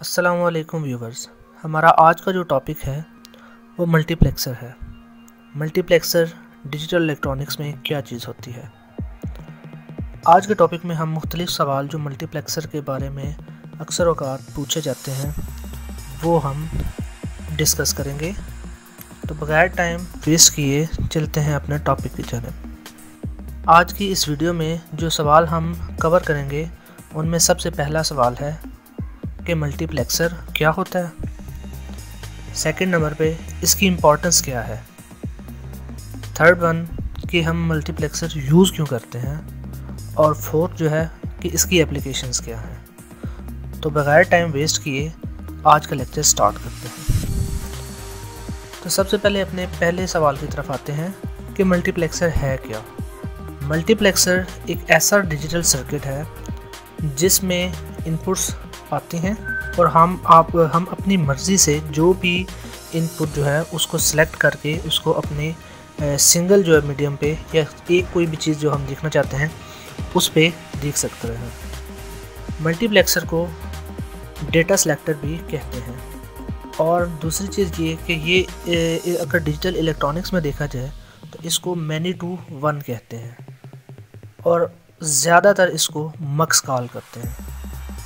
अस्सलाम वालेकुम व्यूवर्स। हमारा आज का जो टॉपिक है वो मल्टीप्लेक्सर है। मल्टीप्लेक्सर डिजिटल इलेक्ट्रॉनिक्स में क्या चीज़ होती है। आज के टॉपिक में हम मुख्तलिफ सवाल जो मल्टीप्लेक्सर के बारे में अक्सर औक़ात पूछे जाते हैं वो हम डिस्कस करेंगे। तो बगैर टाइम वेस्ट किए चलते हैं अपने टॉपिक की जानिब। आज की इस वीडियो में जो सवाल हम कवर करेंगे उनमें सबसे पहला सवाल है कि मल्टीप्लेक्सर क्या होता है। सेकंड नंबर पे इसकी इम्पोर्टेंस क्या है। थर्ड वन कि हम मल्टीप्लेक्सर यूज़ क्यों करते हैं। और फोर्थ जो है कि इसकी एप्लीकेशंस क्या हैं। तो बगैर टाइम वेस्ट किए आज का लेक्चर स्टार्ट करते हैं। तो सबसे पहले अपने पहले सवाल की तरफ आते हैं कि मल्टीप्लेक्सर है क्या। मल्टीप्लेक्सर एक ऐसा डिजिटल सर्किट है जिसमें इनपुट्स आती हैं और हम अपनी मर्ज़ी से जो भी इनपुट जो है उसको सेलेक्ट करके उसको अपने सिंगल जो है मीडियम पे या एक कोई भी चीज़ जो हम देखना चाहते हैं उस पे देख सकते हैं। मल्टीप्लेक्सर को डेटा सेलेक्टर भी कहते हैं। और दूसरी चीज़ ये कि ये अगर डिजिटल इलेक्ट्रॉनिक्स में देखा जाए तो इसको मैनी टू वन कहते हैं और ज़्यादातर इसको मक्स कॉल करते हैं।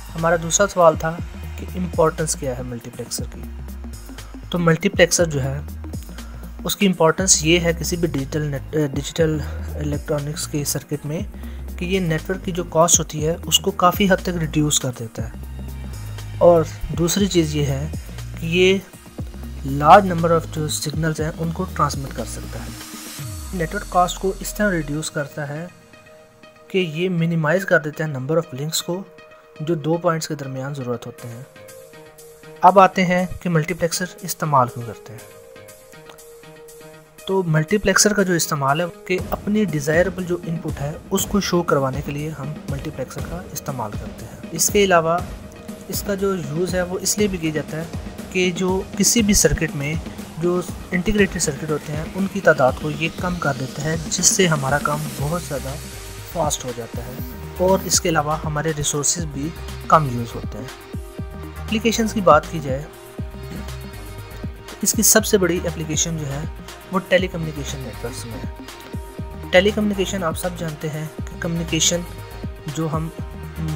हमारा दूसरा सवाल था कि इम्पोर्टेंस क्या है मल्टीप्लेक्सर की। तो मल्टीप्लेक्सर जो है उसकी इम्पोर्टेंस ये है किसी भी डिजिटल इलेक्ट्रॉनिक्स के सर्किट में कि ये नेटवर्क की जो कॉस्ट होती है उसको काफ़ी हद तक रिड्यूस कर देता है। और दूसरी चीज़ ये है कि ये लार्ज नंबर ऑफ जो सिग्नल्स हैं उनको ट्रांसमिट कर सकता है। नेटवर्क कॉस्ट को इस तरह रिड्यूस करता है कि ये मिनिमाइज़ कर देता है नंबर ऑफ़ लिंक्स को जो दो पॉइंट्स के दरमियान ज़रूरत होते हैं। अब आते हैं कि मल्टीप्लेक्सर इस्तेमाल क्यों करते हैं। तो मल्टीप्लेक्सर का जो इस्तेमाल है कि अपनी डिज़ायरेबल जो इनपुट है उसको शो करवाने के लिए हम मल्टीप्लेक्सर का इस्तेमाल करते हैं। इसके अलावा इसका जो यूज़ है वो इसलिए भी किया जाता है कि जो किसी भी सर्किट में जो इंटीग्रेटेड सर्किट होते हैं उनकी तादाद को ये कम कर देता है जिससे हमारा काम बहुत ज़्यादा फास्ट हो जाता है और इसके अलावा हमारे रिसोर्सेज भी कम यूज़ होते हैं। एप्लीकेशंस की बात की जाए तो इसकी सबसे बड़ी एप्लीकेशन जो है वो टेलीकम्युनिकेशन नेटवर्क्स में है। टेलीकम्युनिकेशन आप सब जानते हैं कि कम्युनिकेशन जो हम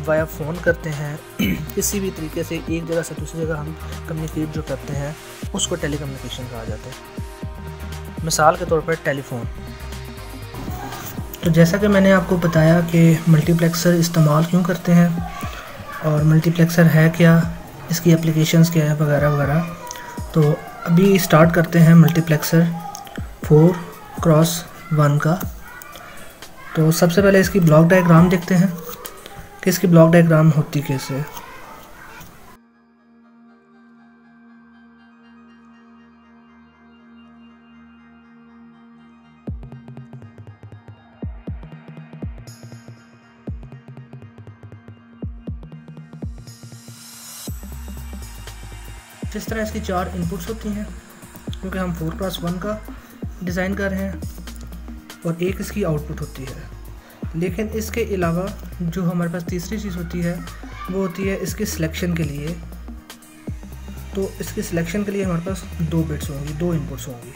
वाया फ़ोन करते हैं किसी भी तरीके से एक जगह से दूसरी जगह हम कम्युनिकेट जो करते हैं उसको टेलीकम्युनिकेशन कहा जाता है। मिसाल के तौर पर टेलीफोन। तो जैसा कि मैंने आपको बताया कि मल्टीप्लेक्सर इस्तेमाल क्यों करते हैं और मल्टीप्लेक्सर है क्या, इसकी एप्लीकेशंस क्या है वगैरह वगैरह। तो अभी स्टार्ट करते हैं मल्टीप्लेक्सर 4x1 का। तो सबसे पहले इसकी ब्लॉक डायग्राम देखते हैं कि इसकी ब्लॉक डायग्राम होती कैसे है। जिस तरह इसकी 4 इनपुट्स होती हैं क्योंकि हम 4x1 का डिज़ाइन कर रहे हैं और एक इसकी आउटपुट होती है। लेकिन इसके अलावा जो हमारे पास तीसरी चीज़ होती है वो होती है इसके सिलेक्शन के लिए। तो इसके सिलेक्शन के लिए हमारे पास 2 बिट्स होंगी, 2 इनपुट्स होंगी।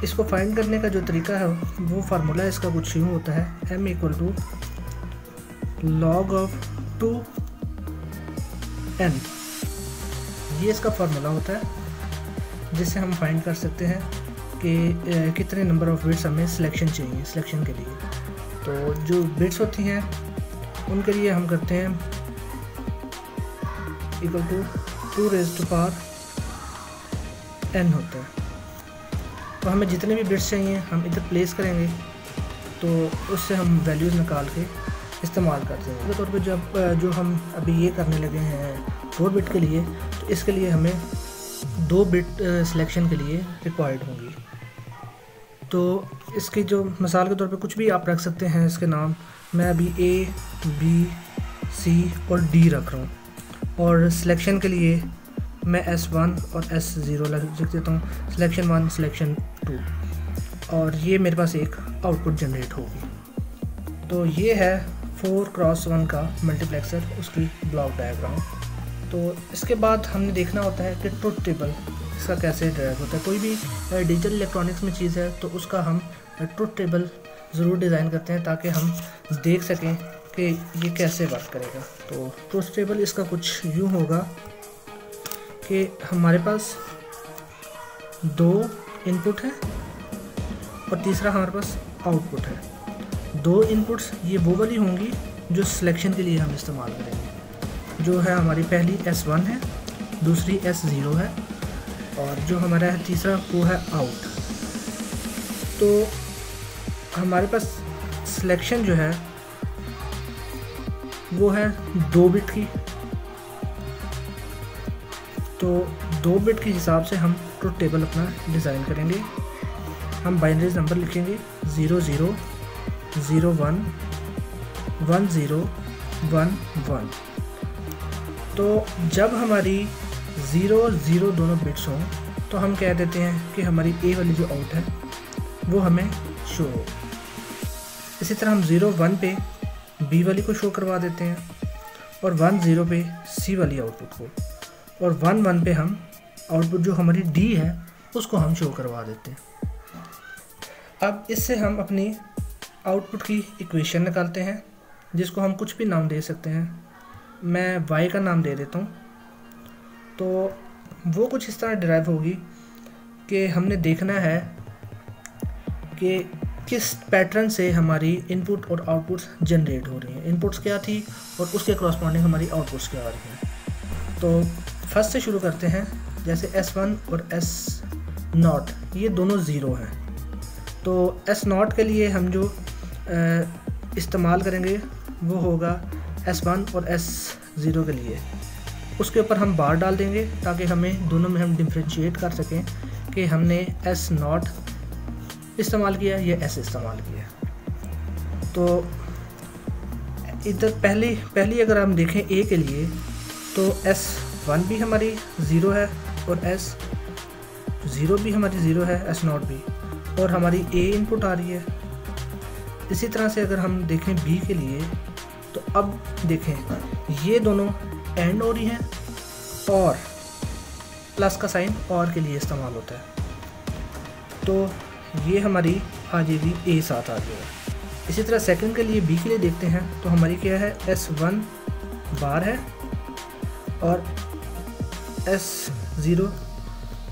इसको फाइंड करने का जो तरीका है वो फार्मूला इसका कुछ यूँ होता है m = log of 2n। ये इसका फार्मूला होता है जिससे हम फाइंड कर सकते हैं कि कितने नंबर ऑफ़ बिट्स हमें सिलेक्शन चाहिए सिलेक्शन के लिए। तो जो बिट्स होती हैं उनके लिए हम करते हैं = 2n होता है। तो हमें जितने भी बिट्स चाहिए हम इधर प्लेस करेंगे तो उससे हम वैल्यूज़ निकाल के इस्तेमाल करते हैं। तौर पे जब जो हम अभी ये करने लगे हैं 4 बिट के लिए तो इसके लिए हमें 2 बिट सिलेक्शन के लिए रिक्वायर्ड होंगी। तो इसकी जो मिसाल के तौर पे कुछ भी आप रख सकते हैं इसके नाम। मैं अभी A, B, C और D रख रहा हूँ और सिलेक्शन के लिए मैं S1 और S0 लिख देता हूँ, सिलेक्शन 1 सिलेक्शन 2 और ये मेरे पास एक आउटपुट जनरेट होगी। तो ये है 4x1 का मल्टीप्लेक्सर, उसकी ब्लॉक डायग्राम। तो इसके बाद हमने देखना होता है कि ट्रुथ टेबल इसका कैसे ड्राइव होता है। कोई भी डिजिटल इलेक्ट्रॉनिक्स में चीज़ है तो उसका हम ट्रुथ टेबल ज़रूर डिज़ाइन करते हैं ताकि हम देख सकें कि ये कैसे वर्क करेगा। तो ट्रुथ टेबल इसका कुछ यूँ होगा कि हमारे पास 2 इनपुट है और तीसरा हमारे पास आउटपुट है। 2 इनपुट्स ये वो वाली होंगी जो सिलेक्शन के लिए हम इस्तेमाल करेंगे, जो है हमारी पहली S1 है, दूसरी S0 है और जो हमारा है तीसरा वो है आउट। तो हमारे पास सिलेक्शन जो है वो है 2 बिट की। तो 2 बिट के हिसाब से हम ट्रुथ टेबल अपना डिज़ाइन करेंगे। हम बाइनरी नंबर लिखेंगे 00 01 10 11। तो जब हमारी 0 0 दोनों बिट्स हों तो हम कह देते हैं कि हमारी ए वाली जो आउट है वो हमें शो हो। इसी तरह हम 0 1 पे बी वाली को शो करवा देते हैं और 1 0 पे सी वाली आउटपुट को, और 1 1 पे हम आउटपुट जो हमारी डी है उसको हम शो करवा देते हैं। अब इससे हम अपनी आउटपुट की इक्वेशन निकालते हैं जिसको हम कुछ भी नाम दे सकते हैं। मैं y का नाम दे देता हूँ। तो वो कुछ इस तरह डिराइव होगी कि हमने देखना है कि किस पैटर्न से हमारी इनपुट और आउटपुट्स जनरेट हो रही हैं। इनपुट्स क्या थी और उसके करस्पॉन्डिंग हमारी आउटपुट्स क्या आ रही हैं। तो फर्स्ट से शुरू करते हैं। जैसे S1 और S0 ये दोनों ज़ीरो हैं, तो S0 के लिए हम जो इस्तेमाल करेंगे वो होगा S1 और S0 के लिए। उसके ऊपर हम बार डाल देंगे ताकि हमें दोनों में हम डिफ्रेंशिएट कर सकें कि हमने S0 इस्तेमाल किया या S इस्तेमाल किया। तो इधर पहली अगर हम देखें A के लिए तो S1 भी हमारी 0 है और S0 भी हमारी 0 है, S0 भी, और हमारी A इनपुट आ रही है। इसी तरह से अगर हम देखें B के लिए तो अब देखें ये दोनों एंड हो रही हैं और प्लस का साइन और के लिए इस्तेमाल होता है। तो ये हमारी आ जाएगी A साथ आ जाएगा। इसी तरह सेकंड के लिए B के लिए देखते हैं तो हमारी क्या है, S1 बार है और S0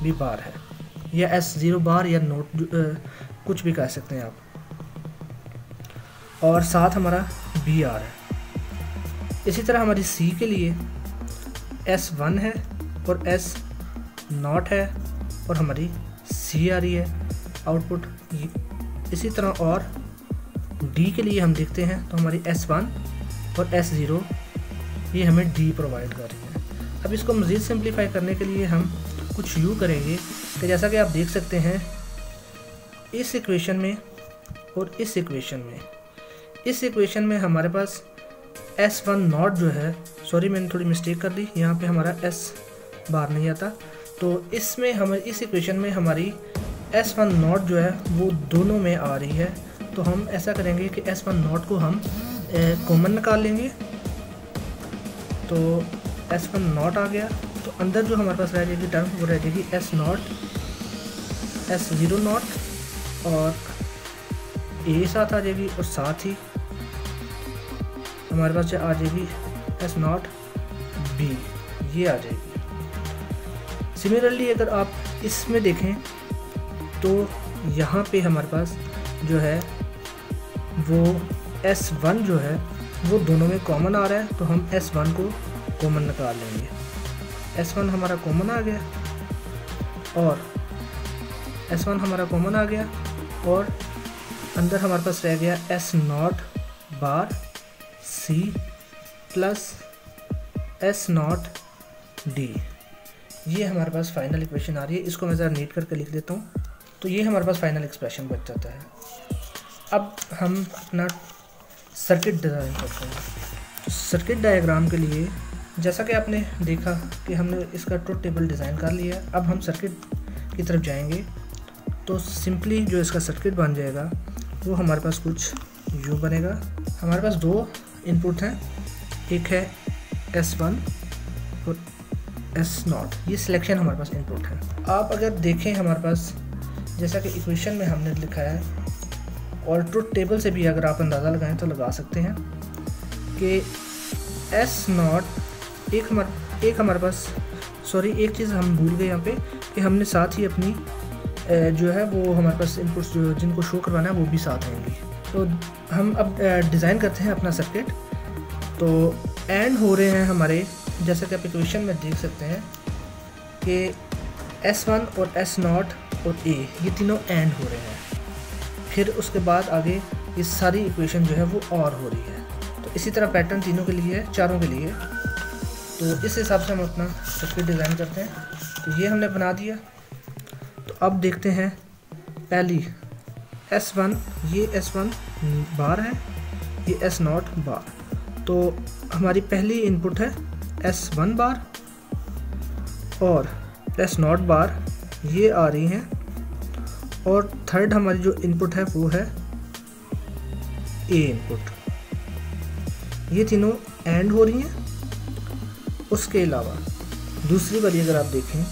भी बार है, या S0 बार या नोट कुछ भी कह सकते हैं आप, और साथ हमारा B आ रहा है। इसी तरह हमारी C के लिए S1 है और S0 है और हमारी C आ रही है आउटपुट। इसी तरह और D के लिए हम देखते हैं तो हमारी S1 और S0 ये हमें D प्रोवाइड कर रही है। अब इसको मज़ीद सिंप्लीफाई करने के लिए हम कुछ यूँ करेंगे कि जैसा कि आप देख सकते हैं इस इक्वेशन में और इस इक्वेशन में हमारे पास S1 जो है, सॉरी मैंने थोड़ी मिस्टेक कर दी, यहाँ पे हमारा S बार नहीं आता। तो इसमें हम इस इक्वेशन में हमारी S1 जो है वो दोनों में आ रही है। तो हम ऐसा करेंगे कि S1 को हम कॉमन निकाल लेंगे। तो S1 आ गया तो अंदर जो हमारे पास रह जाएगी टर्म वो रह जाएगी S0 S0 और A साथ आ जाएगी, और साथ ही हमारे पास आ जाएगी S0 B, ये आ जाएगी। सिमिलरली अगर आप इसमें देखें तो यहाँ पे हमारे पास जो है वो S1 जो है वो दोनों में कॉमन आ रहा है, तो हम S1 को कॉमन निकाल लेंगे। S1 हमारा कॉमन आ गया और S1 हमारा कॉमन आ गया और अंदर हमारे पास रह गया S0 बार C प्लस S0 D। ये हमारे पास फाइनल इक्वेशन आ रही है। इसको मैं ज़रा नीट करके लिख देता हूँ। तो ये हमारे पास फाइनल एक्सप्रेशन बच जाता है। अब हम अपना सर्किट डिज़ाइन करते हैं। तो सर्किट डायग्राम के लिए जैसा कि आपने देखा कि हमने इसका ट्रुथ टेबल डिज़ाइन कर लिया। अब हम सर्किट की तरफ जाएंगे तो सिंपली जो इसका सर्किट बन जाएगा वो हमारे पास कुछ यूँ बनेगा। हमारे पास 2 इनपुट हैं, एक है S1 और S0, ये सिलेक्शन हमारे पास इनपुट है। आप अगर देखें हमारे पास जैसा कि इक्वेशन में हमने लिखा है, और ट्रुथ टेबल से भी अगर आप अंदाज़ा लगाएं तो लगा सकते हैं कि S0 एक हमारे पास, सॉरी एक चीज़ हम भूल गए यहाँ पे कि हमने साथ ही अपनी जो है वो हमारे पास इनपुट्स जो जिनको शो करवाना है वो भी साथ आएंगी। तो हम अब डिज़ाइन करते हैं अपना सर्किट। तो एंड हो रहे हैं हमारे, जैसा कि आप इक्वेशन में देख सकते हैं कि S1 और S0 और A ये तीनों एंड हो रहे हैं। फिर उसके बाद आगे ये सारी इक्वेशन जो है वो और हो रही है। तो इसी तरह पैटर्न तीनों के लिए है, चारों के लिए। तो इस हिसाब से हम अपना सर्किट डिज़ाइन करते हैं। तो ये हमने बना दिया। तो अब देखते हैं पहली S1, ये S1 बार है, ये S0 बार। तो हमारी पहली इनपुट है S1 बार और S0 बार, ये आ रही हैं। और थर्ड हमारी जो इनपुट है वो है A इनपुट। ये तीनों एंड हो रही हैं। उसके अलावा दूसरी वाली अगर आप देखें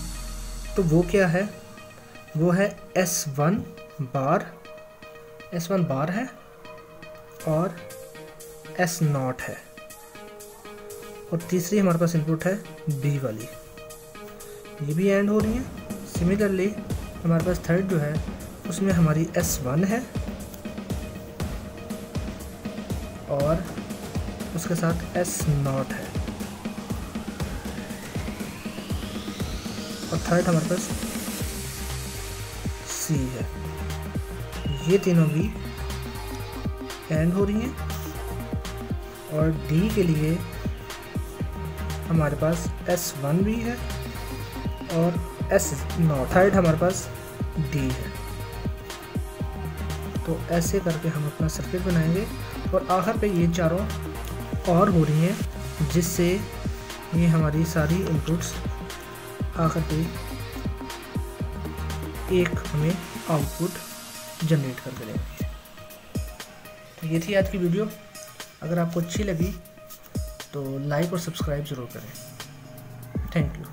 तो वो क्या है, वो है S1 बार है और S0 है। और तीसरी हमारे पास इनपुट है B वाली, ये भी एंड हो रही है। सिमिलरली हमारे पास थर्ड जो है उसमें हमारी S1 है और उसके साथ S0 है। और थर्ड हमारे पास C है। ये तीनों भी एंड हो रही हैं। और D के लिए हमारे पास S1 भी है और S0, थर्ड हमारे पास D है। तो ऐसे करके हम अपना सर्किट बनाएंगे और आखिर पे ये चारों और हो रही हैं, जिससे ये हमारी सारी इनपुट्स आखिर पे एक हमें आउटपुट जनरेट करके देंगे। तो ये थी आज की वीडियो। अगर आपको अच्छी लगी तो लाइक और सब्सक्राइब ज़रूर करें। Thank you.